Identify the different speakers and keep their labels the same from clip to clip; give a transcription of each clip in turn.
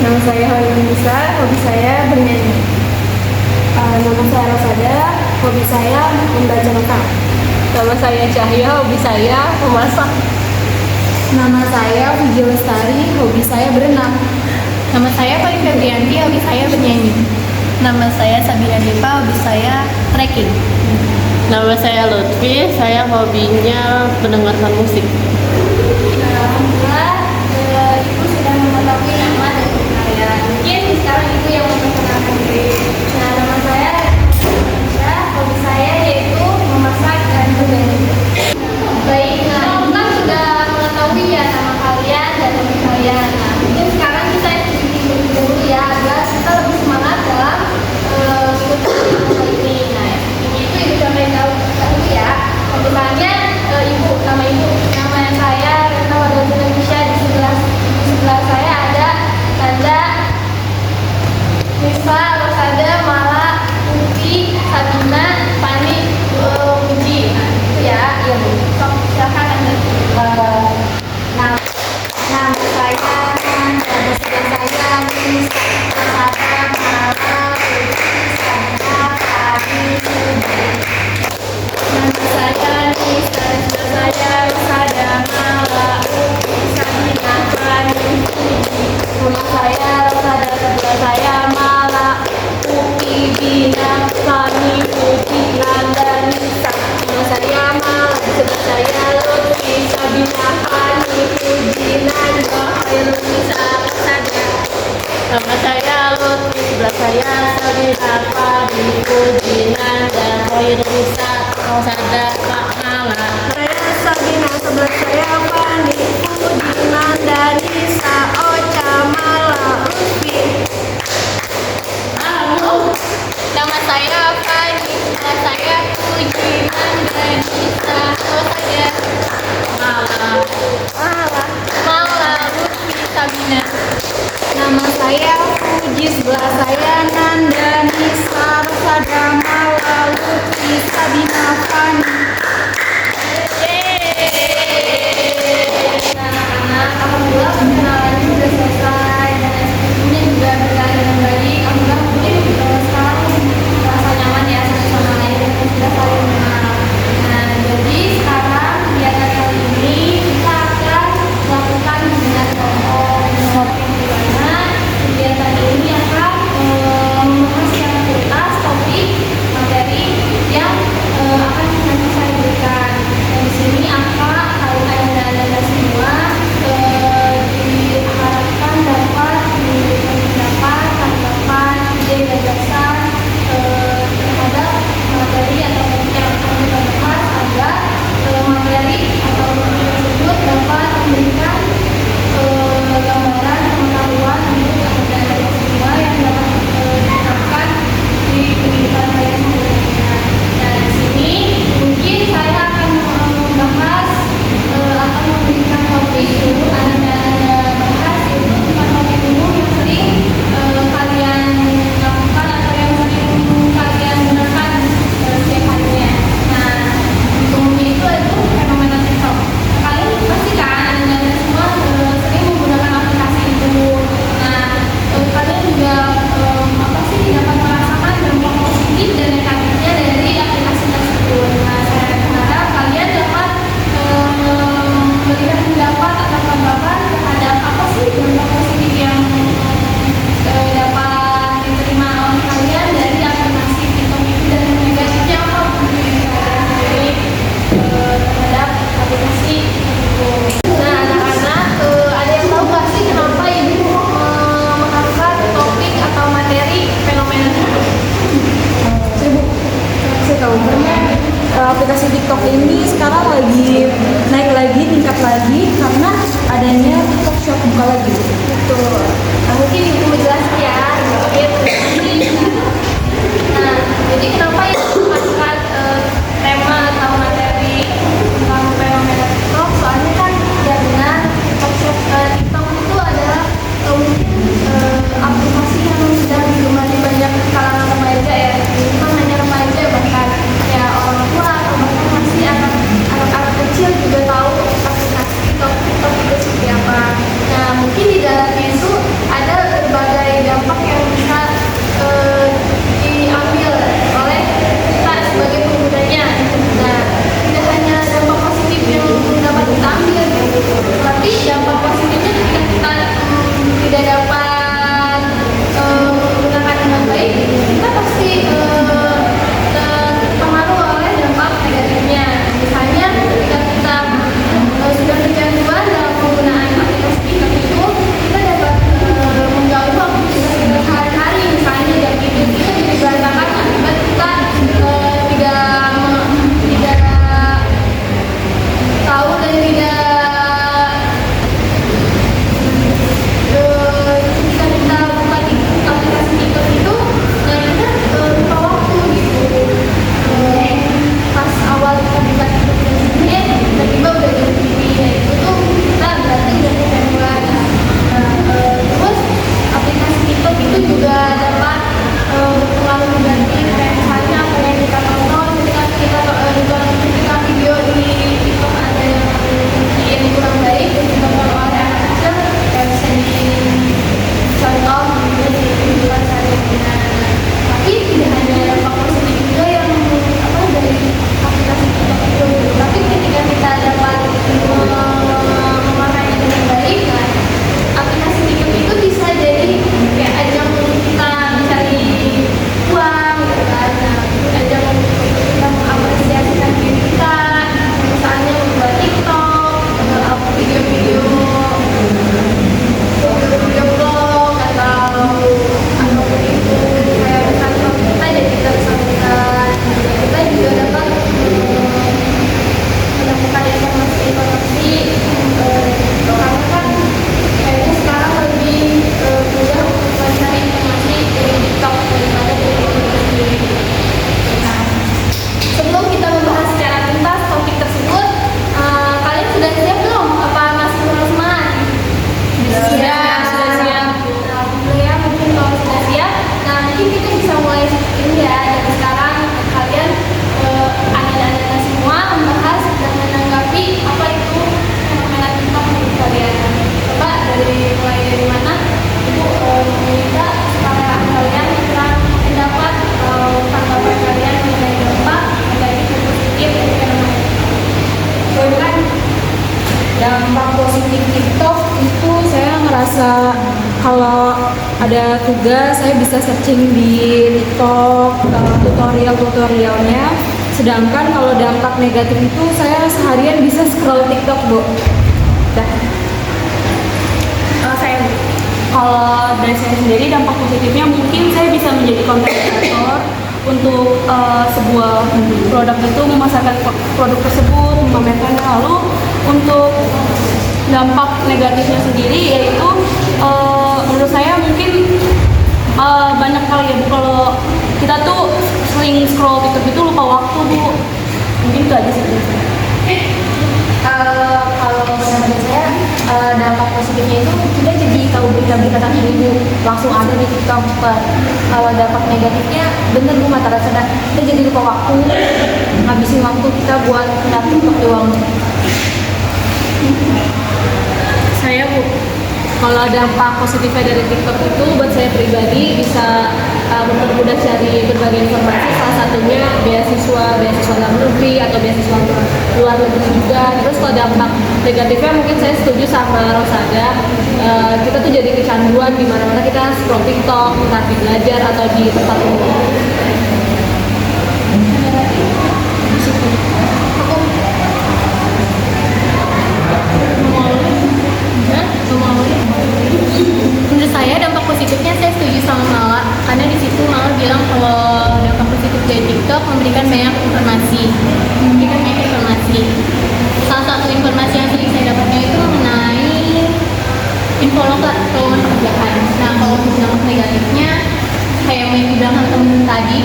Speaker 1: Nama saya Halimisa, hobi saya bernyanyi. Nama saya Rosada, hobi saya membaca novel.
Speaker 2: Nama saya Cahya, hobi saya memasak.
Speaker 1: Nama saya Vigi Lestari, hobi saya berenang.
Speaker 3: Nama saya Fali Febrianti, hobi saya bernyanyi.
Speaker 4: Nama saya Sabina Dipa, hobi saya trekking.
Speaker 2: Nama saya Lutfi, saya hobinya mendengarkan musik.
Speaker 3: Alhamdulillah, Ibu sudah mengetahui nama dan hobi saya. Mungkin sekarang Ibu yang memperkenalkan diri. Nah, nama saya Aisyah, hobi saya yaitu memasak dan bernyanyi. Baik, nah Ibu kan sudah mengetahui ya nama kalian dan hobi kalian. Nah, mungkin sekarang kita ikuti dulu ya agar kita lebih semangat dalam mengikuti hal ini. Nah, ini itu Ibu sampai tahu ya. Misalnya Ibu, nama saya Rena Wadazul Indonesia, di sebelah saya ada Tanda, Nisa, Rosada, Mala, Uti, Sabina, Fani, Uji. Nah, itu ya, iya Bu. Sok, silakan Anda.
Speaker 1: Nama saya Nisa, Rosada, Mala, Uti, Sabina, Fani, Uji.
Speaker 3: Nama saya Nisa, saya Rosada, Mala, Uti, Sabina, Fani, Uji.
Speaker 1: Nama saya Rosada, sebelah saya Mala, Uti, Bina, Fani, Uji, Nanda, Nisa. Nama saya Mala, sebelah saya Lutfi, Sabina, Fani, Uji, Nanda, Khairul Nisa, Rosada.
Speaker 2: Nama saya Lutfi, sebelah saya Sabina, Fadi, Puji, Nanda, Khairul Nisa, Rosada, Pak Mala.
Speaker 1: Saya Sabina, sebelah saya Fani, Puji, Nanda, Nisa, Ocha, Mala, Lutfi.
Speaker 3: Nama saya Fani, nama saya Puji, Nanda, Nisa, Rosada, Mala, Lutfi, Sabina.
Speaker 1: Nama saya Puji, sebelah saya Nanda, Nisa, Rosada, Mala, Lutfi, Sabina, Fani.
Speaker 3: Nah, alhamdulillah perkenalan sudah selesai dan ekspresinya juga berjalan dengan baik. Alhamdulillah mungkin sekarang merasa nyaman ya satu sama lain dan sudah saling mengenal. Nah, jadi sekarang kegiatan kali ini kita akan melakukan dengan kelompok di mana kegiatan ini akan membahas secara tuntas topik materi yang akan nanti saya berikan. Dan di sini apa ayah semua diharapkan dapat memberikan pendapat, tanggapan, ide, gagasan terhadap materi atau topik yang akan kita bahas agar materi atau topik tersebut dapat memberikan gambaran pengetahuan untuk anak-anak semua yang dapat diterapkan di kehidupan kalian sehari-hari. Nah, di sini mungkin saya akan membahas akan memberikan topik dulu Anda bahas itu tentang topik umum yang sering kalian lakukan atau yang sering kalian gunakan setiap harinya. Nah, umumnya itu fenomena TikTok. Kalian pasti kan Anda semua sering menggunakan aplikasi itu. Nah, kalian juga apa sih dapat merasakan dampak positif dan negatifnya dari aplikasi tersebut. Nah, saya harap kalian dapat melihat pendapat atau tanggapan terhadap apa sih dampak positif yang dapat diterima oleh kalian dari aplikasi TikTok itu dan negatifnya apa mungkin kalian sendiri terhadap aplikasi tersebut. Nah, anak-anak ada yang tahu nggak sih kenapa ibu mengangkat topik atau materi fenomena tersebut?
Speaker 1: Saya tahu karena aplikasi TikTok ini sekarang lagi naik lagi, tingkat lagi karena adanya TikTok Shop buka lagi.
Speaker 3: Betul. Nah, mungkin ibu menjelaskan ya sedikit. Nah, jadi kenapa ya mengangkat tema atau materi tentang fenomena TikTok? Soalnya kan ya benar TikTok itu adalah mungkin aplikasi yang sedang digemari banyak kalangan remaja ya. Bukan hanya remaja, bahkan ya orang tua atau bahkan masih anak-anak kecil juga tahu
Speaker 1: kalau ada tugas saya bisa searching di TikTok tutorialnya. Sedangkan kalau dampak negatif itu saya seharian bisa scroll TikTok, Bu. Dah.
Speaker 4: Kalau dari saya sendiri dampak positifnya mungkin saya bisa menjadi content creator untuk sebuah produk itu, memasarkan produk tersebut, memamerkannya. Lalu untuk dampak negatifnya sendiri yaitu menurut saya mungkin banyak kali ya Bu, kalau kita tuh sering scroll TikTok itu lupa waktu Bu. Mungkin itu aja sih.
Speaker 2: Kalau menurut saya dampak positifnya itu kita jadi tahu berita-berita terkini Bu, langsung ada di TikTok. Kalau dampak negatifnya bener Bu, mata rasa kita jadi lupa waktu, ngabisin waktu kita buat ngeliat TikTok doang.
Speaker 1: Saya Bu, kalau dampak positifnya dari TikTok itu buat saya pribadi bisa mempermudah cari berbagai informasi, salah satunya beasiswa dalam negeri atau beasiswa luar negeri juga. Terus kalau dampak negatifnya mungkin saya setuju sama Rosada, kita tuh jadi kecanduan di mana-mana kita scroll TikTok, entah di belajar atau di tempat umum.
Speaker 4: Menurut saya dampak positifnya saya setuju sama Mala, karena di situ Mala bilang kalau dampak positif dari TikTok memberikan banyak informasi. Salah satu informasi yang sering saya dapatnya itu mengenai info lowongan pekerjaan. Nah, kalau dampak negatifnya kayak yang dibilang temen tadi,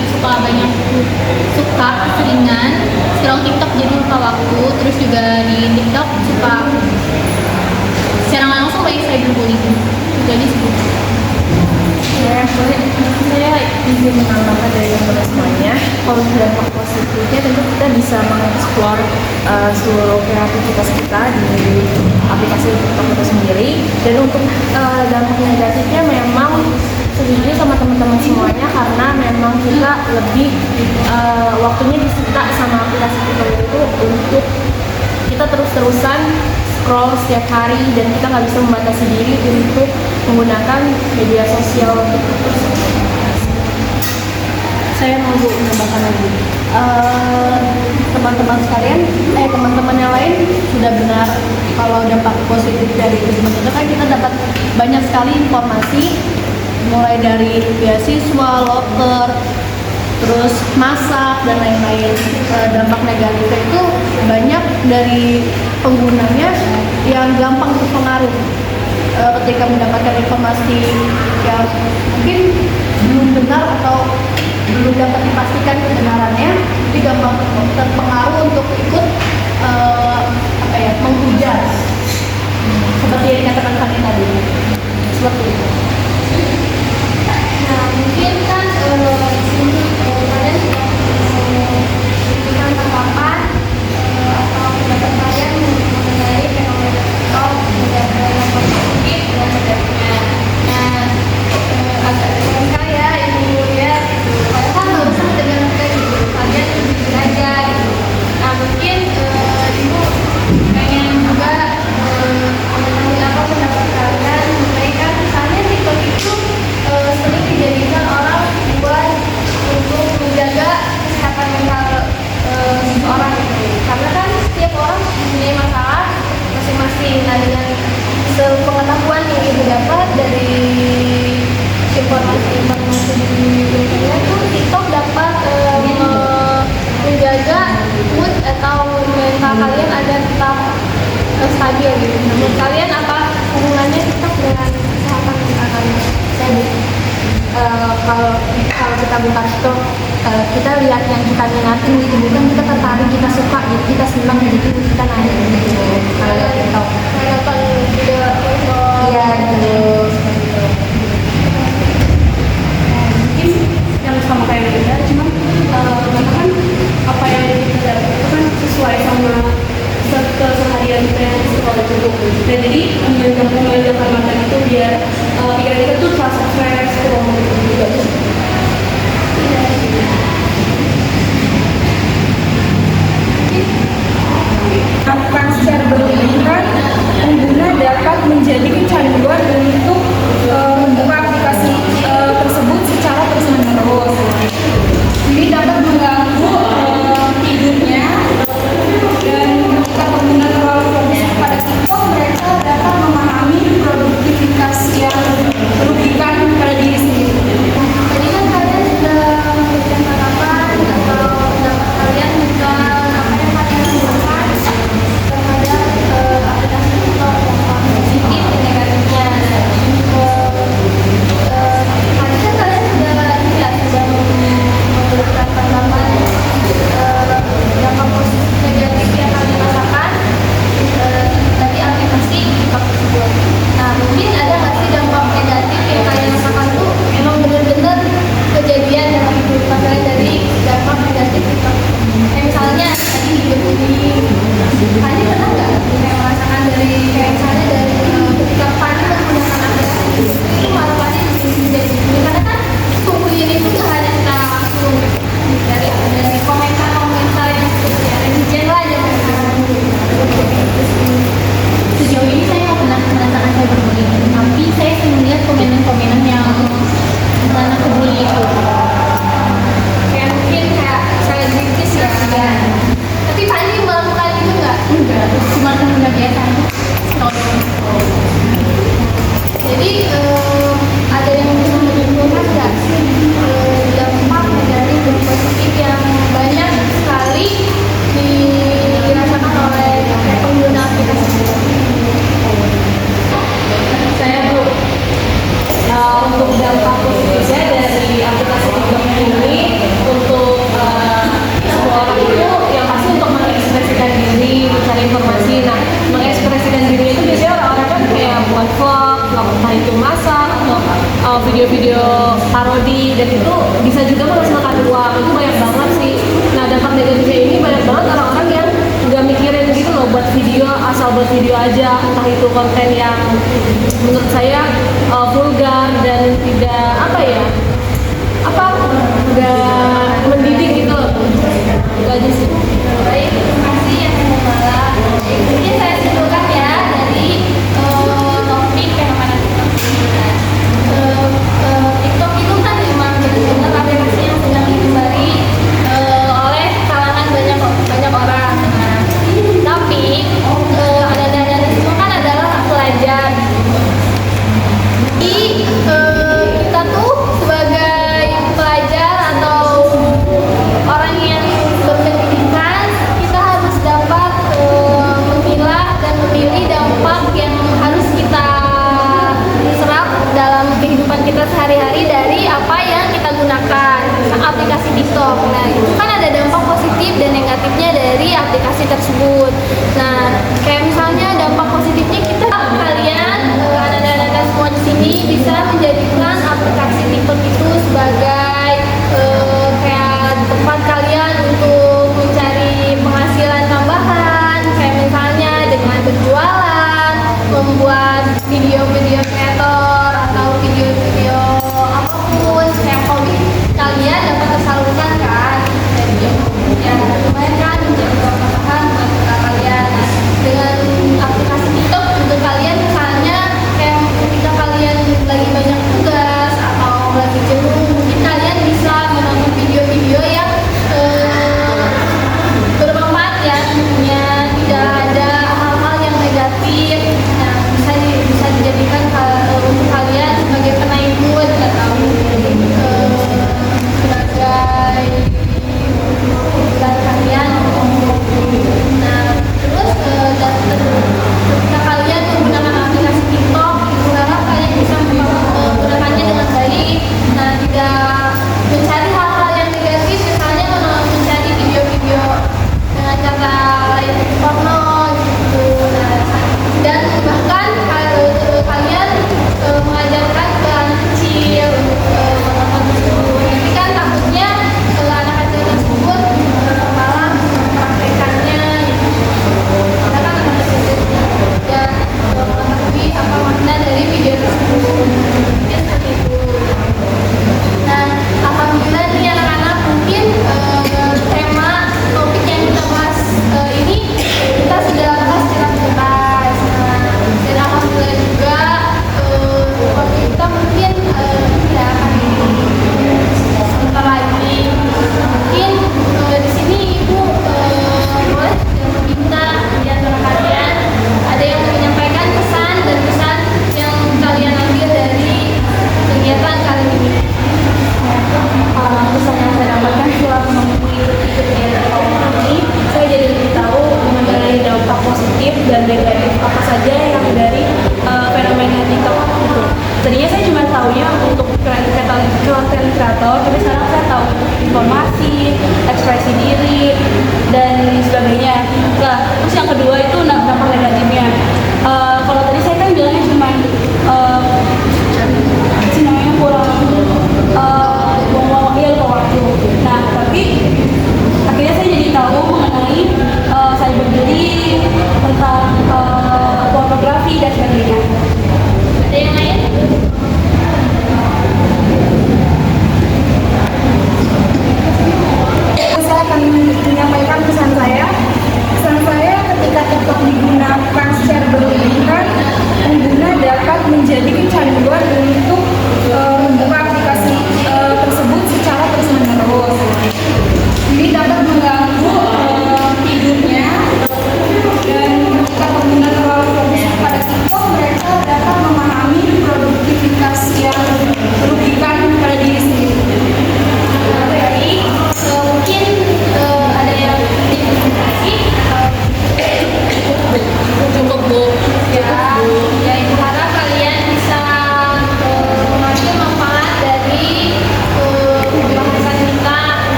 Speaker 4: suka seringan scroll TikTok jadi lupa waktu. Terus juga di TikTok suka secara langsung baik saya berbully. Jadi
Speaker 2: Saya izin menambahkan dari yang semuanya. Kalau dampak positifnya tentu kita bisa mengeksplor seluruh kreativitas kita di aplikasi TikTok itu sendiri. Dan untuk dampak negatifnya memang setuju sama teman-teman semuanya, karena memang kita lebih waktunya disita sama aplikasi TikTok itu untuk kita terus-terusan scroll setiap hari, dan kita nggak bisa membatasi diri untuk menggunakan media sosial untuk terus.
Speaker 4: saya mau menambahkan lagi, teman-teman yang lain sudah benar kalau dampak positif dari itu kan kita dapat banyak sekali informasi, mulai dari beasiswa, loker, terus masak dan lain-lain. Dampak negatifnya itu banyak dari penggunanya yang gampang terpengaruh ketika mendapatkan informasi yang mungkin belum benar atau belum dapat dipastikan kebenarannya, jadi gampang terpengaruh untuk ikut menghujat seperti yang dikatakan Fanny tadi. Seperti itu.
Speaker 3: Nah, mungkin kan di sini kalian sudah tanggapan atau pendapat kalian mengenai fenomena TikTok, yang positif dan negatifnya. Nah, agak dengan saya Ibu ya, kalian kan nggak usah dengan kita gitu, kalian jujur aja gitu. Nah, mungkin Ibu pengen juga mengetahui apa pendapat kalian mengenai kan misalnya TikTok itu sering dijadikan orang buat untuk menjaga kesehatan mental seseorang gitu. Karena kan setiap orang mempunyai masalah masing-masing. Nah, dengan sepengetahuan yang ibu dapat dari informasi di internet tuh, TikTok dapat menjaga mood atau mental kalian agar tetap stabil gitu. Menurut kalian apa hubungannya TikTok dengan kesehatan mental kalian?
Speaker 2: Kalau kita buka TikTok, kita lihat yang kita minatin gitu, bukan kita tertarik, kita suka gitu, kita senang jadi kita naik gitu. Kalau lihat TikTok,
Speaker 3: Nonton video
Speaker 2: iya gitu.
Speaker 4: Mungkin yang sama kayak beda, cuman karena kan apa yang kita dapat itu kan sesuai sama keseharian kita yang sekolah itu. Dan jadi menjaga mata itu biar pikiran kita tuh terasa fresh, gitu aja.
Speaker 1: Akan share berlebihan, pengguna
Speaker 3: Jadi ada yang bisa menyimpulkan nggak sih dampak negatif dan positif yang banyak sekali dirasakan oleh pengguna aplikasi TikTok?
Speaker 1: Saya Bu, untuk dampak positifnya dari aplikasi TikTok ini untuk semua orang itu yang pasti untuk mengekspresikan diri, mencari informasi. Nah, mengekspresikan diri itu biasanya orang-orang kan kayak buat vlog, entah itu masak atau video-video parodi, dan itu bisa juga menghasilkan uang. Itu banyak banget sih. Nah, dampak negatifnya ini banyak banget orang-orang yang nggak mikirin gitu loh, buat video asal buat video aja, entah itu konten yang menurut saya vulgar dan tidak nggak mendidik gitu loh. Itu aja sih.
Speaker 3: Baik, terima kasih yang Mala. Mungkin saya simpulkan ya dari topik fenomena TikTok ini. TikTok itu kan memang benar-benar aplikasi yang sedang digemari oleh kalangan banyak orang. Nah, tapi ada semua kan adalah pelajar. Jadi kita tuh sebagai pelajar atau orang yang berpendidikan, kita harus dapat memilah dan memilih dampak yang harus kita serap dalam kehidupan kita sehari-hari dari apa yang kita gunakan aplikasi TikTok. Nah, itu kan ada dampak positif dan negatifnya dari aplikasi tersebut. Nah, kayak misalnya dampak positifnya kita kalian anak-anak semua di sini bisa menjadikan aplikasi TikTok itu sebagai kayak tempat kalian untuk mencari penghasilan tambahan, kayak misalnya dengan berjualan, membuat video-video kreator atau video-video apapun yang hobi kalian dapat tersalurkan kan. Jadi ya lumayan kan menjadi tambahan buat kalian. Nah, dengan aplikasi TikTok untuk kalian misalnya kayak ketika kalian lagi banyak tugas atau lagi jenuh, mungkin kalian bisa menonton video-video yang bermanfaat ya, tentunya tidak ada hal-hal yang negatif. Nah, bisa dijadikan untuk kalian sebagai penaik mood atau sebagai hiburan kalian. Nah, terus ketika kalian menggunakan aplikasi TikTok, berharap kalian bisa menggunakannya dengan baik. Nah, tidak mencari hal-hal yang negatif, misalnya mencari video-video dengan cara lain porno gitu. Nah, dan bahkan kalian mengajarkan ke anak kecil menonton tersebut. Nanti kan takutnya anak kecil tersebut malah mempraktekannya gitu. Karena kan anak kecil tidak mengetahui apa makna dari video tersebut. Mungkin seperti itu. Nah, alhamdulillah nih anak-anak, mungkin tema topik yang kita bahas ini kita sudah bahas secara tuntas. Nah, dan alhamdulillah juga topik kita mungkin ya sebentar lagi. Mungkin di sini Ibu boleh meminta di antara kalian ada yang menyampaikan pesan dan pesan yang kalian ambil dari kegiatan kali ini.
Speaker 2: Pesan yang saya dapatkan setelah mengikuti kegiatan tahun ini, saya jadi lebih tahu mengenai dampak positif dan negatif apa saja yang dari fenomena TikTok itu. Tadinya saya cuma tahunya untuk konten kreator, tapi sekarang saya tahu informasi, ekspresi diri, dan sebagainya. Nah, terus yang kedua itu dampak negatifnya. Kalau tadi saya kan bilangnya cuma namanya kurang buang waktu. Nah, tapi akhirnya saya jadi tahu mengenai cyberbullying, tentang pornografi dan sebagainya.
Speaker 3: Ada yang lain?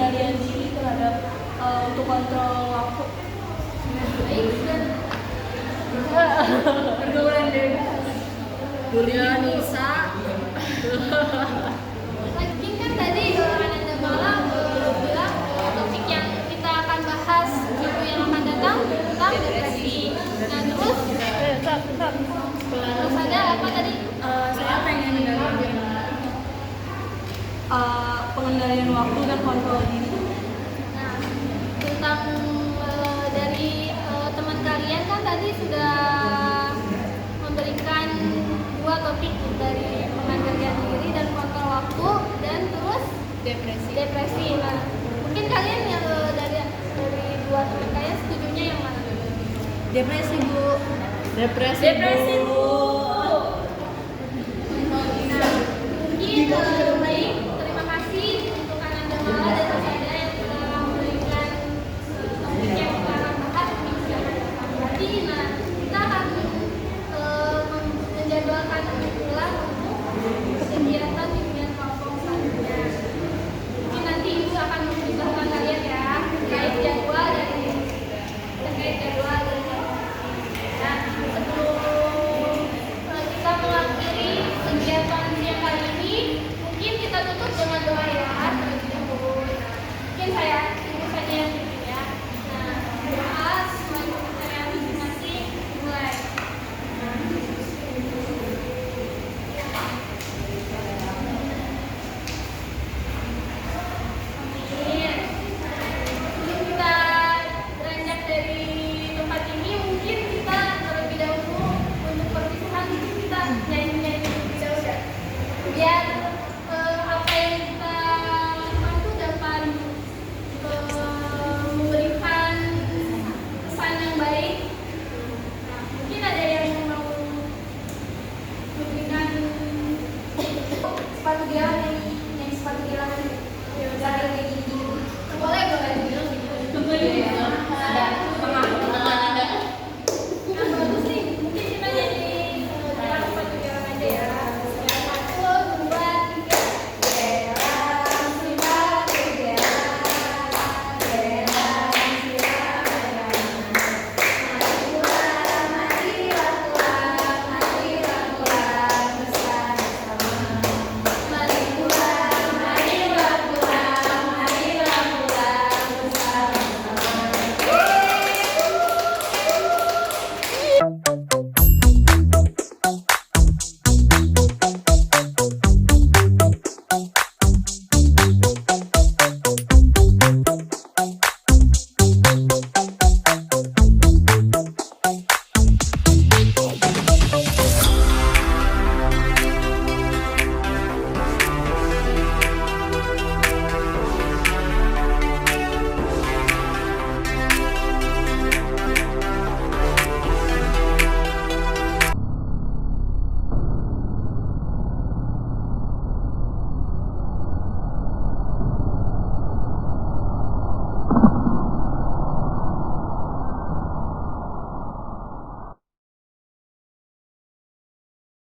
Speaker 1: pengendalian diri terhadap untuk kontrol waktu.
Speaker 3: Baik, dan
Speaker 1: Pergaulan bebas.
Speaker 2: Kuliah Nisa.
Speaker 3: lagi kan tadi Ananda Malam bilang topik yang kita akan bahas minggu yang akan datang tentang depresi. Nah terus ada apa tadi?
Speaker 1: Saya pengen pengendalian waktu dan kontrol diri.
Speaker 3: Nah, tentang dari teman kalian kan tadi sudah memberikan dua topik dari pengendalian diri dan kontrol waktu dan terus depresi. Nah, mungkin kalian yang dari dua topik kalian setujunya yang mana?
Speaker 1: Depresi, Bu.
Speaker 2: Depresi Bu.